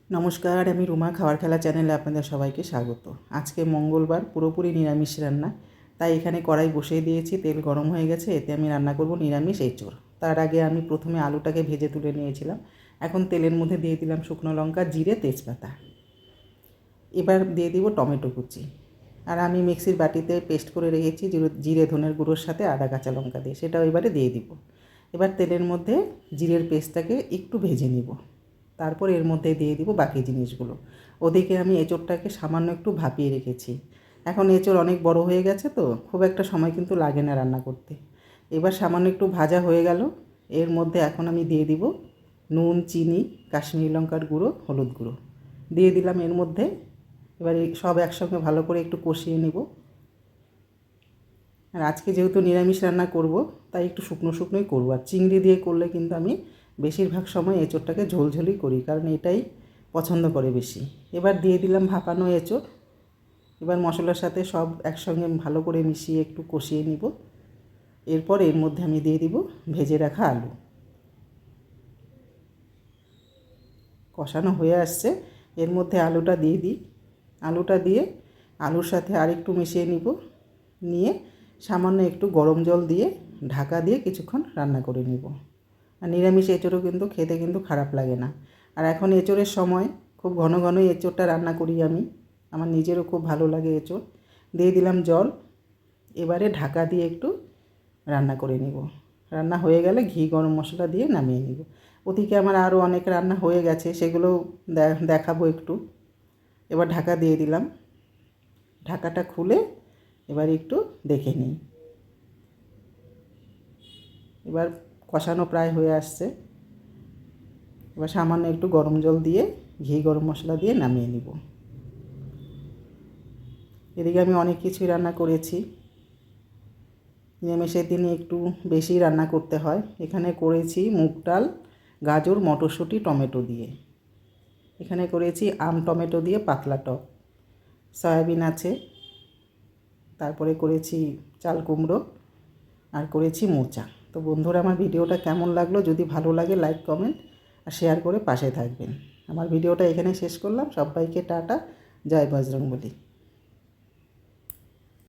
নমস্কার, আমি রুমা খাবার খেলা চ্যানেলে আপনাদের সবাইকে স্বাগত। আজকে মঙ্গলবার, পুরোপুরি নিরামিষ রান্না। তাই এখানে কড়াই বসিয়ে দিয়েছি, তেল গরম হয়ে গেছে, এতে আমি রান্না করব নিরামিষ এঁচোড়। তার আগে আমি প্রথমে আলুটাকে ভেজে তুলে নিয়েছিলাম। এখন তেলের মধ্যে দিয়ে দিলাম শুকনো লঙ্কা, জিরে, তেজপাতা। এবার দিয়ে দিব টমেটো কুচি। আর আমি মিক্সির বাটিতে পেস্ট করে রেখেছি জিরে ধনের গুঁড়োর সাথে আদা কাঁচা লঙ্কা দিয়ে, সেটাও এবারে দিয়ে দিব। এবার তেলের মধ্যে জিরের পেস্টটাকে একটু ভেজে নিব। তারপর এর মধ্যে দিয়ে দিব বাকি জিনিসগুলো। ওদিকে আমি এঁচোড়টাকে সামান্য একটু ভাপিয়ে রেখেছি। এখন এঁচোড় অনেক বড় হয়ে গেছে, তো খুব একটা সময় কিন্তু লাগে না রান্না করতে। এবার সামান্য একটু ভাজা হয়ে গেল। এর মধ্যে এখন আমি দিয়ে দিব নুন, চিনি, কাশ্মীরি লঙ্কার গুঁড়ো, হলুদ গুঁড়ো দিয়ে দিলাম এর মধ্যে। এবার এই সব একসঙ্গে ভালো করে একটু কষিয়ে নিব। আর আজকে যেহেতু নিরামিষ রান্না করব, তাই একটু শুকনো শুকনোই করব। আর চিংড়ি দিয়ে করলে কিন্তু আমি বেশিরভাগ সময় এঁচোড়টাকে ঝোলঝোলই করি, কারণ এটাই পছন্দ করে বেশি। এবার দিয়ে দিলাম ভাপানো এঁচোড়। এবার মশলার সাথে সব একসঙ্গে ভালো করে মিশিয়ে একটু কষিয়ে নিব। এরপর এর মধ্যে আমি দিয়ে দিব ভেজে রাখা আলু। কষানো হয়ে আসছে, এর মধ্যে আলুটা দিয়ে দিই। আলুটা দিয়ে আলুর সাথে আরেকটু মিশিয়ে নিব। নিয়ে সামান্য একটু গরম জল দিয়ে ঢাকা দিয়ে কিছুক্ষণ রান্না করে নিব। আর নিরামিষ এঁচোড়ও কিন্তু খেতে কিন্তু খারাপ লাগে না। আর এখন এঁচোড়ের সময়, খুব ঘন ঘনই এঁচোড়টা রান্না করি আমি। আমার নিজেরও খুব ভালো লাগে এঁচোড়। দিয়ে দিলাম জল। এবারে ঢাকা দিয়ে একটু রান্না করে নিব। রান্না হয়ে গেলে ঘি গরম মশলা দিয়ে নামিয়ে নিব। ওদিকে আমার আরও অনেক রান্না হয়ে গেছে, সেগুলো দেখাবো একটু। এবার ঢাকা দিয়ে দিলাম। ঢাকাটা খুলে এবার একটু দেখে নিই। এবার কষানো প্রায় হয়ে আসছে। এবার সামান্য একটু গরম জল দিয়ে ঘি গরম মশলা দিয়ে নামিয়ে নিব। এদিকে আমি অনেক কিছুই রান্না করেছি। নিরামিষের দিনে একটু বেশি রান্না করতে হয়। এখানে করেছি মুগ ডাল, গাজর, মটরশুঁটি, টমেটো দিয়ে। এখানে করেছি আম টমেটো দিয়ে পাতলা টক। সয়াবিন আছে, তারপরে করেছি চাল কুমড়ো, আর করেছি মোচা। তো বন্ধুরা, আমার ভিডিওটা কেমন লাগলো? যদি ভালো লাগে লাইক, কমেন্ট আর শেয়ার করে পাশে থাকবেন। আমার ভিডিওটা এখানে শেষ করলাম। সবাইকে টাটা, জয় বজরংবলী।